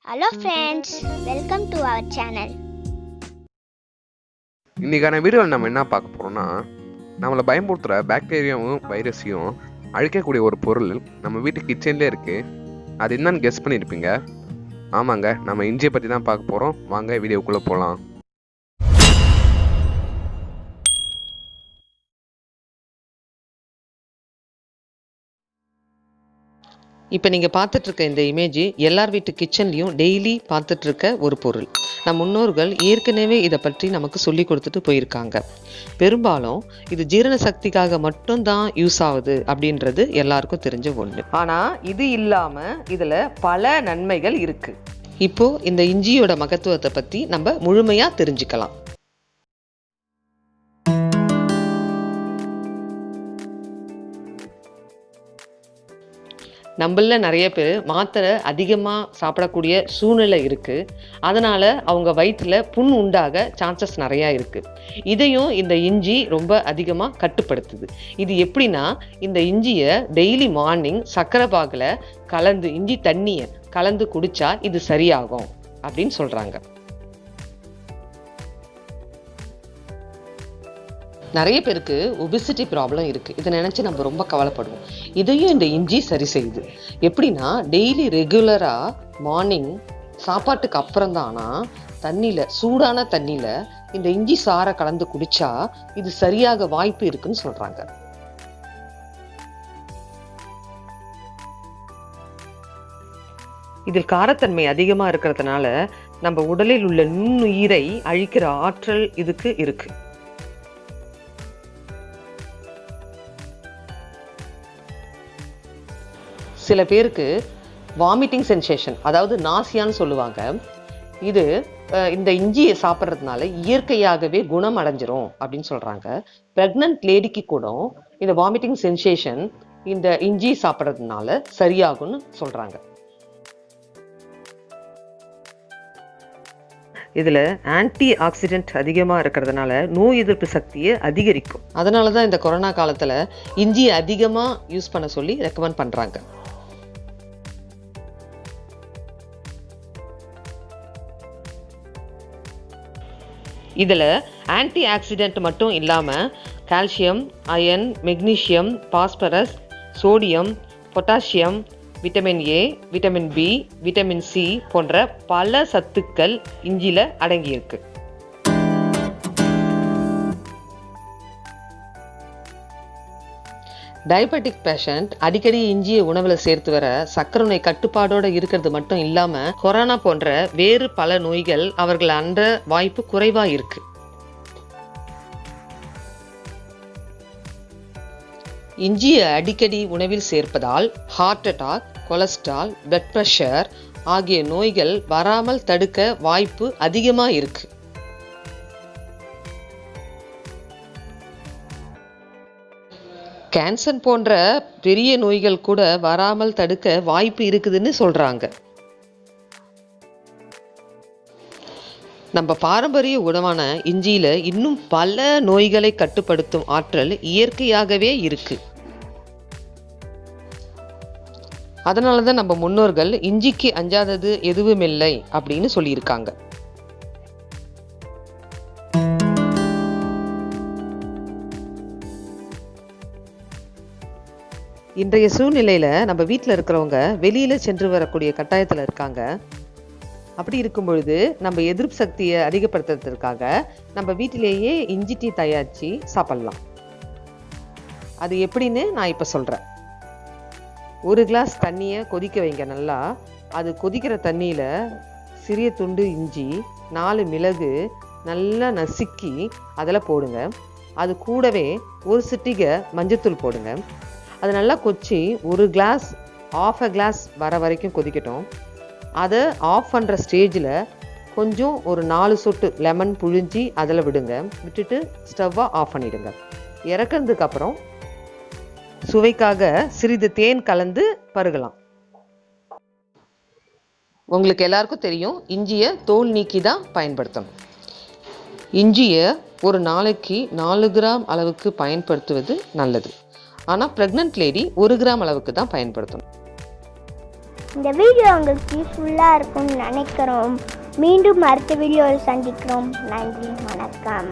Hello friends, welcome to our channel. இன்னைக்கான வீடியோவில் நம்ம என்ன பார்க்க போறோம்னா, நம்மளை பயமுறுத்துற பாக்டீரியாவும் வைரஸையும் அழிக்கக்கூடிய ஒரு பொருள் நம்ம வீட்டு கிச்சன்லேயே இருக்கு. அது என்னன்னு கெஸ் பண்ணியிருப்பீங்க. ஆமாங்க, நம்ம இஞ்சியை பற்றி தான் பார்க்க போகிறோம். வாங்க வீடியோக்குள்ளே போகலாம். இப்போ நீங்கள் பார்த்துட்ருக்க இந்த இமேஜ் எல்லார் வீட்டு கிச்சன்லேயும் டெய்லி பார்த்துட்ருக்க ஒரு பொருள். நம் முன்னோர்கள் ஏற்கனவே இதை பற்றி நமக்கு சொல்லி கொடுத்துட்டு போயிருக்காங்க. பெரும்பாலும் இது ஜீரண சக்திக்காக மட்டும்தான் யூஸ் ஆகுது அப்படின்றது எல்லாருக்கும் தெரிஞ்ச ஒன்று. ஆனால் இது இல்லாமல் இதில் பல நன்மைகள் இருக்குது. இப்போது இந்த இஞ்சியோட மகத்துவத்தை பற்றி நம்ம முழுமையாக தெரிஞ்சுக்கலாம். நம்மள நிறைய பேர் மாத்திரை அதிகமாக சாப்பிடக்கூடிய சூழ்நிலை இருக்குது. அதனால் அவங்க வயிற்றில் புண் உண்டாக சான்சஸ் நிறையா இருக்குது. இதையும் இந்த இஞ்சி ரொம்ப அதிகமாக கட்டுப்படுத்துது. இது எப்படின்னா, இந்த இஞ்சியை டெய்லி மார்னிங் சர்க்கரை பாகில் கலந்து இஞ்சி தண்ணியை கலந்து குடித்தா இது சரியாகும் அப்படின்னு சொல்கிறாங்க. நிறைய பேருக்கு ஒபிசிட்டி ப்ராப்ளம் இருக்குது. இதை நினச்சி நம்ம ரொம்ப கவலைப்படுவோம். இதையும் இந்த இஞ்சி சரி செய்யுது. எப்படின்னா, டெய்லி ரெகுலராக மார்னிங் சாப்பாட்டுக்கு அப்புறம் தானா தண்ணியில், சூடான தண்ணியில் இந்த இஞ்சி சாறை கலந்து குடித்தா இது சரியாக வாய்ப்பு இருக்குன்னு சொல்கிறாங்க. இதில் காரத்தன்மை அதிகமாக இருக்கிறதுனால நம்ம உடலில் உள்ள நுண்ணுயிரை அழிக்கிற ஆற்றல் இதுக்கு இருக்குது. சில பேருக்கு வாமிட்டிங் சென்சேஷன், அதாவது நாசியான்னு சொல்லுவாங்க. இது இந்த இஞ்சியை சாப்பிட்றதுனால இயற்கையாகவே குணம் அடைஞ்சிரும் அப்படின்னு சொல்கிறாங்க. ப்ரெக்னன்ட் லேடிக்கு கூட இந்த வாமிட்டிங் சென்சேஷன் இந்த இஞ்சி சாப்பிட்றதுனால சரியாகும்னு சொல்கிறாங்க. இதில் ஆன்டி ஆக்சிடென்ட் அதிகமாக இருக்கிறதுனால நோய் எதிர்ப்பு சக்தியை அதிகரிக்கும். அதனால தான் இந்த கொரோனா காலத்தில் இஞ்சியை அதிகமாக யூஸ் பண்ண சொல்லி ரெக்கமெண்ட் பண்ணுறாங்க. இதில் ஆன்டி ஆக்சிடென்ட் மட்டும் இல்லாமல் calcium, iron, magnesium, phosphorus, sodium, potassium, vitamin A, vitamin B, vitamin C போன்ற பல சத்துக்கள் இஞ்சியில் அடங்கியிருக்கு. டயபெட்டிக் பேஷண்ட் அடிக்கடி இஞ்சியை உணவில் சேர்த்து வர சர்க்கரை நோய் கட்டுப்பாடோடு இருக்கிறது மட்டும் இல்லாமல் கொரோனா போன்ற வேறு பல நோய்கள் அவர்கள் அன்ற வாய்ப்பு குறைவாக இருக்கு. இஞ்சியை அடிக்கடி உணவில் சேர்ப்பதால் heart attack, cholesterol, blood pressure ஆகிய நோய்கள் வராமல் தடுக்க வாய்ப்பு அதிகமாக இருக்கு. கேன்சர் போன்ற பெரிய நோய்கள் கூட வராமல் தடுக்க வாய்ப்பு இருக்குதுன்னு சொல்றாங்க. நம்ம பாரம்பரிய உணவான இஞ்சியில இன்னும் பல நோய்களை கட்டுப்படுத்தும் ஆற்றல் இயற்கையாகவே இருக்கு. அதனாலதான் நம்ம முன்னோர்கள் இஞ்சிக்கு அஞ்சாதது எதுவுமில்லை அப்படின்னு சொல்லியிருக்காங்க. இன்றைய சூழ்நிலையில் நம்ம வீட்டில் இருக்கிறவங்க வெளியில் சென்று வரக்கூடிய கட்டாயத்தில் இருக்காங்க. அப்படி இருக்கும் பொழுது நம்ம எதிர்ப்பு சக்தியை அதிகப்படுத்துறதுக்காக நம்ம வீட்டிலேயே இஞ்சி டீ தயாரித்து சாப்பிட்லாம். அது எப்படின்னு நான் இப்போ சொல்கிறேன். ஒரு கிளாஸ் தண்ணியை கொதிக்க வைங்க நல்லா. அது கொதிக்கிற தண்ணியில் சிறிய துண்டு இஞ்சி, 4 மிளகு நல்லா நசுக்கி அதில் போடுங்க. அது கூடவே ஒரு சிட்டிகை மஞ்சத்தூள் போடுங்க. அது நல்லா கொச்சி ஒரு கிளாஸ், ஆஃப் அ கிளாஸ் வர வரைக்கும் கொதிக்கட்டும். அதை ஆஃப் பண்ணுற ஸ்டேஜில் கொஞ்சம் ஒரு 4 சொட்டு லெமன் புழிஞ்சி அதில் விடுங்க. விட்டுட்டு ஸ்டவ்வை ஆஃப் பண்ணிவிடுங்க. இறக்கிறதுக்கு அப்புறம் சுவைக்காக சிறிது தேன் கலந்து பருகலாம். உங்களுக்கு எல்லாருக்கும் தெரியும், இஞ்சியை தோல் நீக்கி தான் பயன்படுத்தணும். இஞ்சியை ஒரு நாளைக்கு 4 கிராம் அளவுக்கு பயன்படுத்துவது நல்லது. ஆனால் ப்ரெக்னன்ட் லேடி 1 கிராம் அளவுக்கு தான் பயன்படுத்தணும். இந்த வீடியோ உங்களுக்கு யூஸ்ஃபுல்லாக இருக்கும்னு நினைக்கிறோம். மீண்டும் அடுத்த வீடியோவில் சந்திக்கிறோம். நன்றி, வணக்கம்.